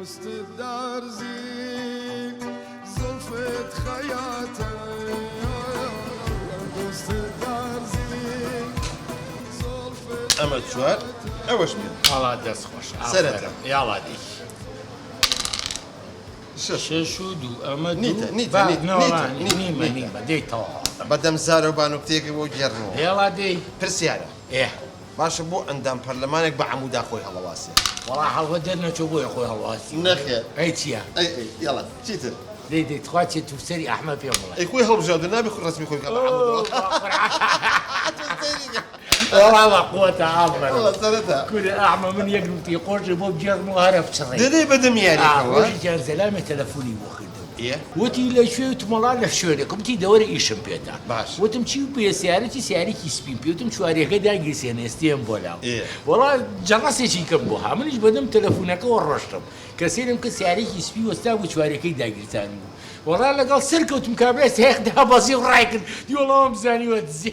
قصة دارزي زلفة خياطة قصة دارزي زلفة أما شوار أوش مين الله دەست خۆش سەرەتا. یاڵا دی شش شو دوو ئەمە نیتە دەیتەوە بەدەم زارە و بانوکتێکی بۆ گێڕنەوە هێڵا دەی پرسیارە ئێ باشە بۆ ئەندام پەرلەمانێک بە عەمودا خۆی هەڵەواسێ وەڵا هەڵوە دەرنەچۆ بۆیە خۆی هەڵواسی نەخێر ئەی چییە ئەی یاڵا چیتر دەی تخواتێت تو سەری ئەحمە پێ بڵێ ئەی خۆی هەڵبژاردە نابێ خۆی ڕسمی خۆی بکە بە عەمودا وەڵا بەقوتە ئاڵبەر والله سەرەتا کورە ئەحمە من یەک نوتی خۆشە بۆ بجێڕم و هەرە بچڕێ دەدەی بەدەم یاریەکەوە خۆشی جار زەلامێ تەلەفۆنی بۆ کردم ئێ وتی لە شوێ وتمەڵا لە شوێنێکم تی دەوەرە ئیشم پێدا باش. وتم چی پێ سیارەتی سیارێکی سپین پێوتم چوارەکە داگیرسێنە ئێستێم بۆ لاو ئێ. وەڵا جەڕاستێکی کەم بۆ ها منیش بەدەم تەلەفۆنەکەەوە ڕۆشتم کە سێرم کە سیارێکی سپی وەستا بوو چوارەکەی داگیرتان بوو وەڵا لەگەڵ سەرکەوتم کابرا سێخدا بەزی و ڕای کرد دیوەڵەوەم بزانیوە دزی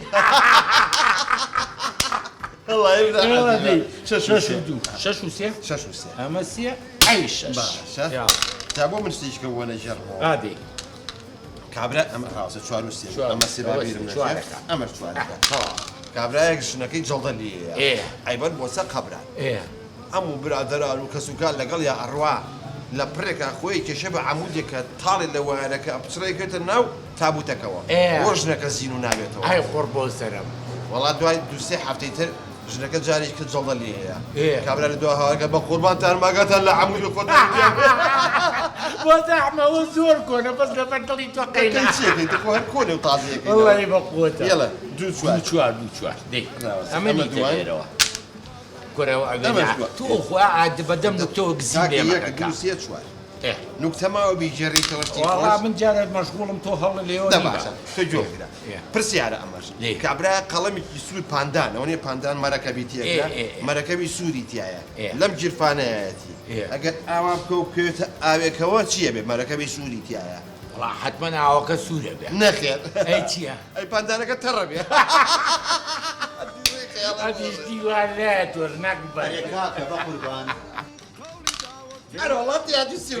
شەش و سێ شش و سێ ئەمە سێ ئەی شەش باشە تا بۆ من شتێککە وەنە ژێڕەوە ئادێ کابرا ئەمە ڕاستە چوار و سێ ئەمە سێ باگیرم چوارەکە. ئەمە چوارەکە کابراایەک ژنەکەی جەڵدە لێە ئێ. ئەیبەر بۆ سە قەبرا ئێ هەموو برادەران و کەسوکان لەگەڵ یا ئەڕوا لە پرێکا خۆی کێشە بە عەمودێکە تاڵی لە وایەرەکە پچڕێکێتە ناو تابوتەکەەوە ئێ. بۆ ژنەکە زین و نابێتەوە ئای خۆر بۆ سەرم وڵات دوای دوسێ هەفتەی تر ژنەکە جارێک کرد جەڵدە لێەیە ئێ. کابرا لە دو هاواکە بە قوربانتان ماگاتان لە عەمود خۆ بۆ زەحمەوە زۆر کۆنە بەس لە بەردڵی تۆ قەینا هەر کۆنێ و تازیەکەی وەڵی بەقوتە یەڵە دوو چوار دوو چوار دەی ئەمە ئەمە دوای. نیتەوە کورەوە ئەمەش ئەگەر دوای. تۆ خوا عاد بەدەم تۆ گزی یەک لێمەکە دووسێ چوار نوکتەماوە بیجێڕیتەوە شتی وەڵا من جارە مەشغوڵم تۆ هەڵ لێەوە دەباشە تۆ گوێگرە پرسیارە ئەمەش لێ. کابرا قەڵەمێکی سوور پاندان ئەوەیە پاندان مەرەکەبی تێکرا مەرەکەبی سووری تایە لەم جیرفانەتی ئەگەر ئاوا بکە و بکەوێتە ئاوێکەوە چییە بێ مەرەکەبی سووری تایە وڵا حتمما ناوەکە سوورە بێ نەخێر ئەی چییە ئەی پاندانەکە تەڕە بێ ئەدیش دیوار لای تۆر نەکبەر کاکە بە قوربان ئەرە وڵاتی یادی سی و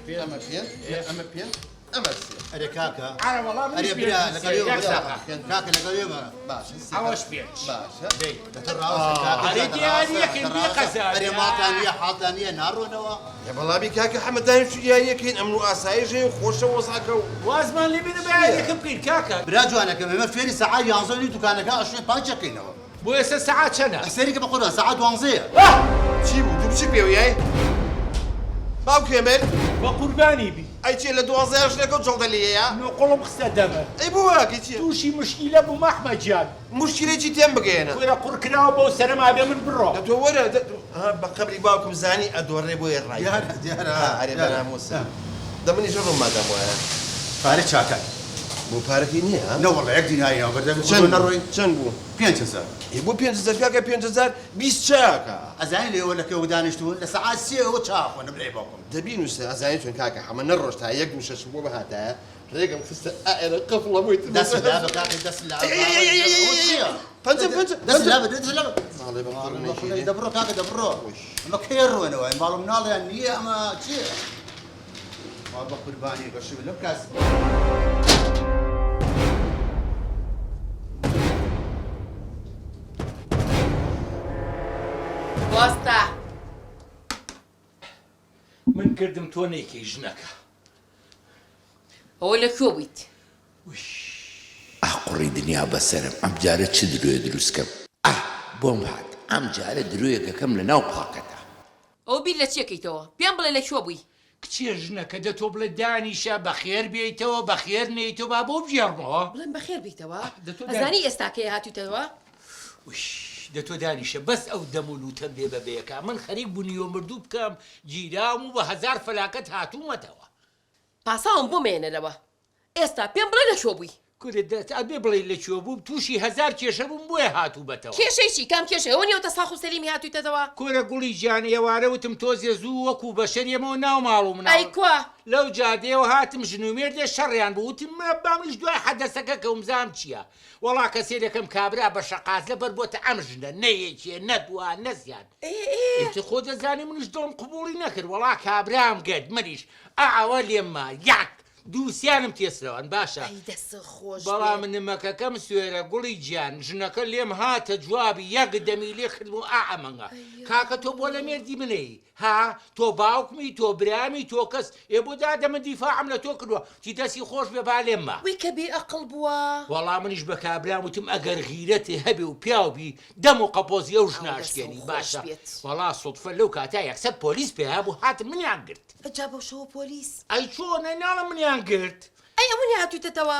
پێ ئەمە پێن ئەمە پێن ئەمە سێ ئەرێ کاکە ئارە وەڵا ئەرێ برا لەگەڵێوە کاکە لەگەڵێوە باشە ئەوەش پێنج باشە ئەرێ ماڵتان نیە حاڵتان نیە ناڕۆنەوە بەڵامی کاکە حەمەدانی شویاییەکەین ئەمن و ئاسایژێ و خۆشە وەساکە و وازمان لێ بێنە بەیانەکە بکەین کاکە برا جوانەکە ئێمە فێری سەعات 11 دوکانەکە ئەشێ پاچەکەینەوە بۆ ئێستا سەعات چەندە سەریکە بە قوربان سەعات 12 چی بوو دوو چی پێویای باوکێمێر بە قوربانی بی ئەی چێ لە 12 ژنەکە جەڵدە لێیە قوڵم خستە دەمە ئەی بۆ واکە چیە تووشی مشکیلە بوو مەحمەدجان مشکلێکی تێم بگەێنە وێرە قورکراوە بۆ سەرما بێ من بڕۆ لە تۆ وەرە بە قەبری باوکم زانی ئەدۆڕێ بۆ ێڕای دیارە دیارە هەرێ بەنامۆسە دەمنیش ڕووم مادام وایە پارە چاکە بۆ پارەکەی نییە نەوەڵە یەک دینایەوە بەردەم نەڕۆی چەند بوو 500 بۆ 500 کاکە 500 20 چاکە ئەزانین لێوە لەکەوە دانیشتون لە سەعات 3 چاخۆ نەبرێ باوکم دەبین وسە ئەزانانی چۆن کاکە هەمە نەڕۆژ تا یەک دوو شەش بۆ بەهاتایە ڕێگەم خستە ئەرە قەفڵە بوویت دەست لا بە کاکە دەست لا دەست لا ماڵێ بە قڕنێکی دەبڕۆ کاکە دەبڕۆ ئەمە کێڕوێنەوە باڵم ناڵیان نییە ئەمە چییە بە قوربانی بەشو لەم کاس وەستا من کردم تۆ نەیکەی ژنەکە ئەوە لە کوێ بوویت ئاقڕی دنیا بەسەرم ئەم جارە چ درۆیە دروستکەم بۆم هات ئەم جارە درۆیەکەکەم لە ناو پاکەتە ئەو بیر لە چیەکەیتەوە پێم بڵێ لە کوێ بووی کچێ ژنەکە دەتۆ بڵێ دانیشە بەخێر بێیتەوە بەخێر نێیتەوە با بۆ بژێڕمەوە بڵێن بەخێر بیتەوە دەتۆ ئەزانی ئێستاکەی هاتوویتەوە دەتۆ دانیشە بەس ئەو دەمولوتە بێ بەبەیەکە من خەریک بوونیوە مردوو بکەم گیرام و بە 1000 فەلاکەت هاتوومەتەوە پاساوم بۆ مێنەرەوە ئێستا پێم بڵێ لە کوێ بووی کورە ئەبێ بڵێ لەکوێ بوو تووشی 1000 کێشە بووم بۆیە هاتووبەتەوە کێشەیشی کام کێشە ئەوە نیە تە ساخ و سەلیمی هاتوویتەوە کورە گوڵی گیان ئێوارە وتم تۆزێ زوو وەکو بەشەرێمەوە ناو ماڵ و مناڵ ئەی کوا لەو جادەیەوە هاتم ژنومێردێ شەڕیان بوو وتم بامنیش دوای حەدەسەکە کە ومزام چییە وەڵا کەسێرەکەم کابرا بە شەقات لەبەر بۆتە ئەم ژنە نەیەکێ نەدووە نەزیان ئێتە خۆ دەزانی منش دڵم قبوڵی نەکرد وەڵا کابرام گرت منیش ئاوە لێمە یاک دووسیانم تێسرەوەن باشە دەست خۆش بەڵام نمەکەکەم سوێرە گوڵی گیان ژنەکە لێم هاتە جوابی یەک دەمی لێ کردم و ئامەنگە کاکە تۆ بۆ لە مێردی منەی ها تۆ باوکمی تۆ برامی تۆ کەس ئێ بۆ دادەمە دیفاعم لە تۆ کردووە تی دەستی خۆش بێ بالێممە وی کە بێ ئەقڵ بووە وەڵام منیش بە کابرام وتم ئەگەر غیرەتی هەبێ و پیاوبی دەم و قەپۆزی ئەو ژناشکێنی باشە وەڵا سوتفە لەو کاتا یەکسەر پۆلیس پێ هەبوو هاتم منیان گرت ئەجا بۆ شەوە پۆلیس ئەی چۆنە ناڵە منیان گرت ئەی ئەوەنی هاتوویتەوە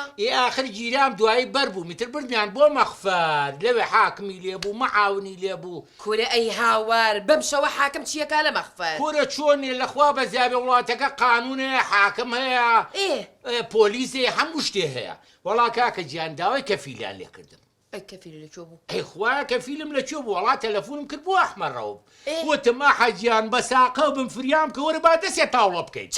آخر گیرام دوایی بەربوو میتر بردیان بۆ مەخفەر لەوێ حاکمی لێبوو مەعاونی لێبوو کورە ئەی هاوار بەم شەوە حاکم چیەکە لە مەخفەر کورە چۆنێ لەخوا بە زیابێ وڵاتەکە قانونەیە حاکم هەیە پۆلیسێ هەموو شتێ هەیە وەڵا کاکە گیان داوای کەفیلیان لێ کردم ئەی کەفیل لەکوێ بوو ئەی خوایە کەفیلم لەکوێ بوو وەڵا تەلەفۆنم کرد بۆ ئەحمەڕەوە وتم حەجیان بە ساقە و بم فریام کە وەرە با دەستێ تاوڵە بکەیت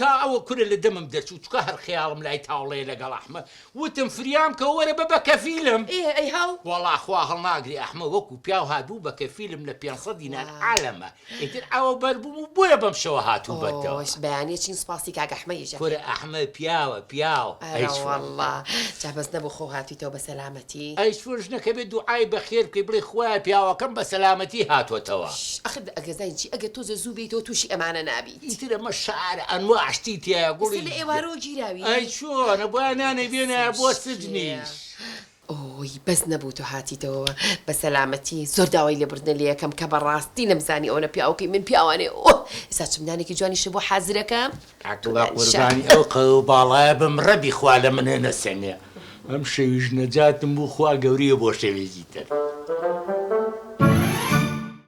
تا ئەوە کورە لە دەمم دەرچوو چکە هەر خەیاڵم لای تاوڵەیە لەگەڵ ئەحمە وتم فریام کە وەرە بە کەفیلم ئەی هاو وەڵا خوا هەڵناگری ئەحمە وەکو پیاو هاتبوو بە کەفیلم لە 500 دینار عالەمە ئیتر ئەوە بەربووم و بۆیە بەم شەوە هاتوو بەتەوە بەیانێ چین سپاسی کاک ئەحمەیژە کورە ئەحمە پیاوە پیاو والله جابەز نەبوو خۆ هاتوویتەوە بە سەلامەتی ئەی سۆژنەکە بێت دوعای بەخێر بکەی بڵێ خوایە پیاوەکەم بە سەلامەتی هاتوۆتەوە ئەخر ئەگەزای چی ئەگە تۆزە زوو بێتەوە تووشی ئەمانە نابیت ئیتر ئەمە شعرە ئەنواع شتی تایە گوڵی لە ئێوارۆ گیراوی ئەی چۆنە بۆیانانە بێنە بۆ سجنیش ئۆی بەس نەبوو تۆ هاتیتەوە بە سەلامەتی زۆر داوای لێبردنە لە یەکەم کە بەڕاستی نەمزانی ئەوە پیاوەکەی من پیاوانێ ئێستا چمدانێکی جوانیش بۆ حازرەکەم قوربانی ئەو قەو باڵایە بم ڕەبی خوا لە من هێنە سەنێ ئەم شەویش نەجاتم بوو خوا گەوریە بۆ شەوێکی تر